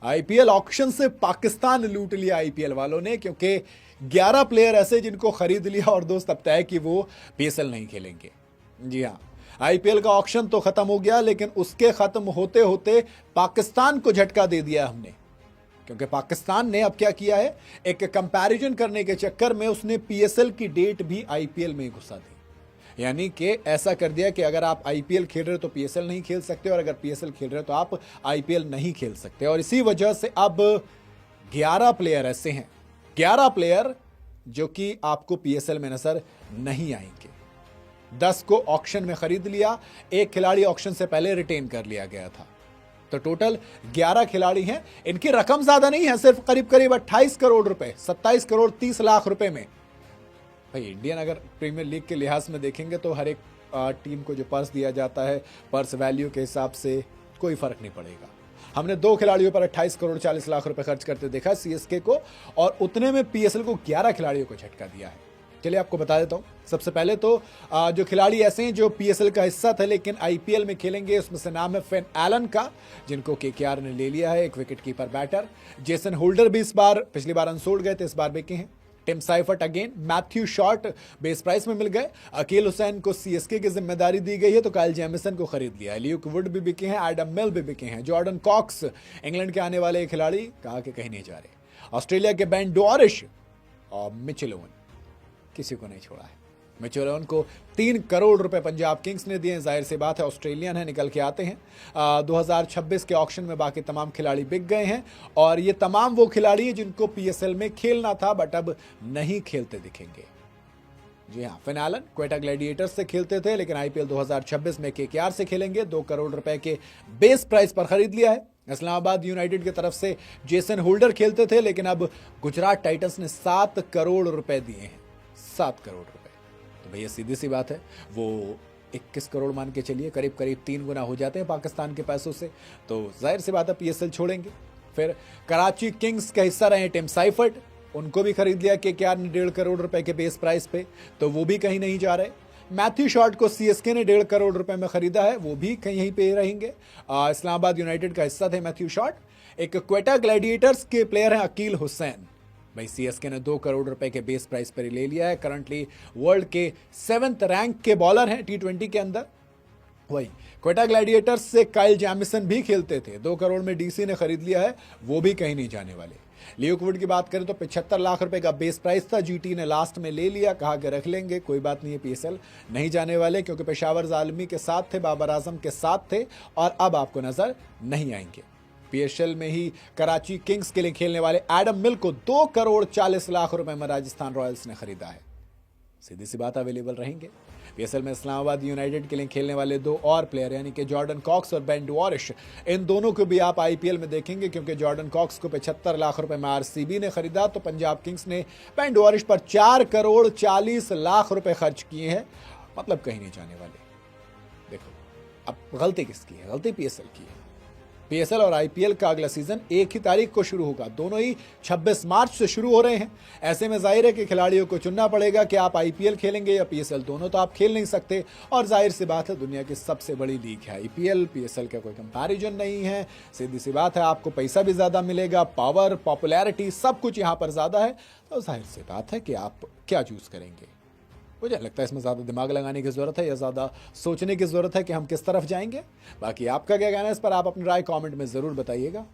IPL auction से पाकिस्तान लूट लिया आईपीएल वालों ने, क्योंकि 11 प्लेयर ऐसे जिनको खरीद लिया और दोस्त अब तय कि वो पीएसएल नहीं खेलेंगे। जी हाँ, आईपीएल का ऑक्शन तो खत्म हो गया, लेकिन उसके खत्म होते होते पाकिस्तान को झटका दे दिया हमने, क्योंकि पाकिस्तान ने अब क्या किया है, एक कंपैरिजन करने के चक्कर में उसने पीएसएल की डेट भी आईपीएल में घुसा दी। यानी कि ऐसा कर दिया कि अगर आप आईपीएल खेल रहे हो तो पीएसएल नहीं खेल सकते, और अगर पीएसएल खेल रहे हो तो आप आईपीएल नहीं खेल सकते। और इसी वजह से अब 11 प्लेयर ऐसे हैं, 11 प्लेयर जो कि आपको पीएसएल में नजर नहीं आएंगे। 10 को ऑक्शन में खरीद लिया, एक खिलाड़ी ऑक्शन से पहले रिटेन कर लिया गया था, तो टोटल 11 खिलाड़ी हैं। इनकी रकम ज्यादा नहीं है, सिर्फ करीब करीब 28 करोड़ रुपए, 27 करोड़ 30 लाख रुपए में। भाई इंडियन अगर प्रीमियर लीग के लिहाज में देखेंगे तो हर एक टीम को जो पर्स दिया जाता है, पर्स वैल्यू के हिसाब से कोई फर्क नहीं पड़ेगा। हमने 2 खिलाड़ियों पर 28 करोड़ 40 लाख रुपए खर्च करते देखा सीएसके को, और उतने में पीएसएल को 11 खिलाड़ियों को झटका दिया है। चलिए आपको बता देता हूं। सबसे पहले तो जो खिलाड़ी ऐसे हैं जो पीएसएल का हिस्सा थे लेकिन आईपीएल में खेलेंगे, उसमें से नाम है फिन एलन का, जिनको केकेआर ने ले लिया है, एक wicket keeper batter. Jason Holder भी इस बार, पिछली बार अनसोल्ड गए थे, इस बार बिके हैं। Tim Seifert again, Matthew Short base price में मिल गए। अकील हुसैन को सीएसके की जिम्मेदारी दी गई है तो काइल जेमिसन को खरीद लिया है। ल्यूक वुड भी बिके हैं, एडम मिल भी बिके हैं। जॉर्डन कॉक्स इंग्लैंड के आने वाले खिलाड़ी, कहा कि कहीं नहीं जा रहे। ऑस्ट्रेलिया के बेन डॉरिश और मिचेल ओवन, किसी को नहीं छोड़ा है। मिचेल ओवन को 3 करोड़ रुपए पंजाब किंग्स ने दिए। जाहिर सी बात है, ऑस्ट्रेलियन है, निकल के आते हैं। 2026 के ऑक्शन में बाकी तमाम खिलाड़ी बिक गए हैं, और ये तमाम वो खिलाड़ी हैं जिनको पीएसएल में खेलना था बट अब नहीं खेलते दिखेंगे। जी हाँ, फिन एलन क्वेटा ग्लैडिएटर्स से खेलते थे, लेकिन आईपीएल 2026 में केकेआर से खेलेंगे। 2 करोड़ रुपए के बेस प्राइस पर खरीद लिया है। इस्लामाबाद यूनाइटेड की तरफ से जेसन होल्डर खेलते थे, लेकिन अब गुजरात टाइटंस ने 7 करोड़ रुपए दिए हैं। 7 करोड़ रुपए, तो भैया सीधी सी बात है, वो 21 करोड़ मान के चलिए, करीब करीब 3 गुना हो जाते हैं पाकिस्तान के पैसों से। तो जाहिर सी बात है पीएसएल छोड़ेंगे। फिर कराची किंग्स का हिस्सा रहे टिम साइफर्ट, उनको भी खरीद लिया केकेआर ने 1.5 करोड़ रुपए के बेस प्राइस पे, तो वो भी कहीं नहीं जा रहे। मैथ्यू शॉर्ट को सीएसके ने 1.5 करोड़ रुपए में खरीदा है, वो भी कहीं यहीं पे रहेंगे। इस्लामाबाद यूनाइटेड का हिस्सा थे मैथ्यू शॉर्ट। एक क्वेटा ग्लैडिएटर्स के प्लेयर हैं अकील हुसैन, भाई सीएसके ने 2 करोड़ रुपए के बेस प्राइस पर ले लिया है। करंटली वर्ल्ड के 7th रैंक के बॉलर हैं टी20 के अंदर। वही क्वेटा ग्लैडिएटर्स से काइल जैमिसन भी खेलते थे, 2 करोड़ में डीसी ने खरीद लिया है, वो भी कहीं नहीं जाने वाले। ल्यूक वुड की बात करें तो 75 लाख रुपए का बेस प्राइस था, जीटी ने लास्ट में ले लिया, कहा कि रख लेंगे, कोई बात नहीं है, पीएसएल नहीं जाने वाले, क्योंकि पेशावर जालमी के साथ थे, बाबर आजम के साथ थे, और अब आपको नजर नहीं आएंगे। पीएसएल में ही कराची किंग्स के लिए खेलने वाले एडम मिल को 2 करोड़ 40 लाख रुपए में राजस्थान रॉयल्स ने खरीदा है। सीधी सी बात, अवेलेबल रहेंगे। पीएसएल में इस्लामाबाद यूनाइटेड के लिए खेलने वाले 2 और प्लेयर, यानी कि जॉर्डन कॉक्स और बेन डॉरिश, इन दोनों को भी आप आईपीएल में देखेंगे, क्योंकि जॉर्डन कॉक्स को 75 लाख रुपए में आरसीबी ने खरीदा, तो पंजाब किंग्स ने बेन डॉरिश पर 4 करोड़ 40 लाख रुपए खर्च किए हैं, मतलब कहीं नहीं जाने वाले। देखो अब गलती किसकी है? गलती पीएसएल की है। पीएसएल और आईपीएल का अगला सीजन एक ही तारीख को शुरू होगा, दोनों ही 26 मार्च से शुरू हो रहे हैं। ऐसे में जाहिर है कि खिलाड़ियों को चुनना पड़ेगा कि आप आईपीएल खेलेंगे या पीएसएल, दोनों तो आप खेल नहीं सकते। और जाहिर सी बात है, दुनिया की सबसे बड़ी लीग है आईपीएल, पीएसएल का कोई कंपैरिजन नहीं है। सीधी सी बात है, आपको पैसा भी ज्यादा मिलेगा, पावर, पॉपुलैरिटी, सब कुछ यहाँ पर ज्यादा है, तो जाहिर सी बात है कि आप क्या चूज करेंगे। मुझे लगता है इसमें ज़्यादा दिमाग लगाने की ज़रूरत है या ज़्यादा सोचने की ज़रूरत है कि हम किस तरफ जाएंगे। बाकी आपका क्या कहना है इस पर, आप अपनी राय कमेंट में ज़रूर बताइएगा।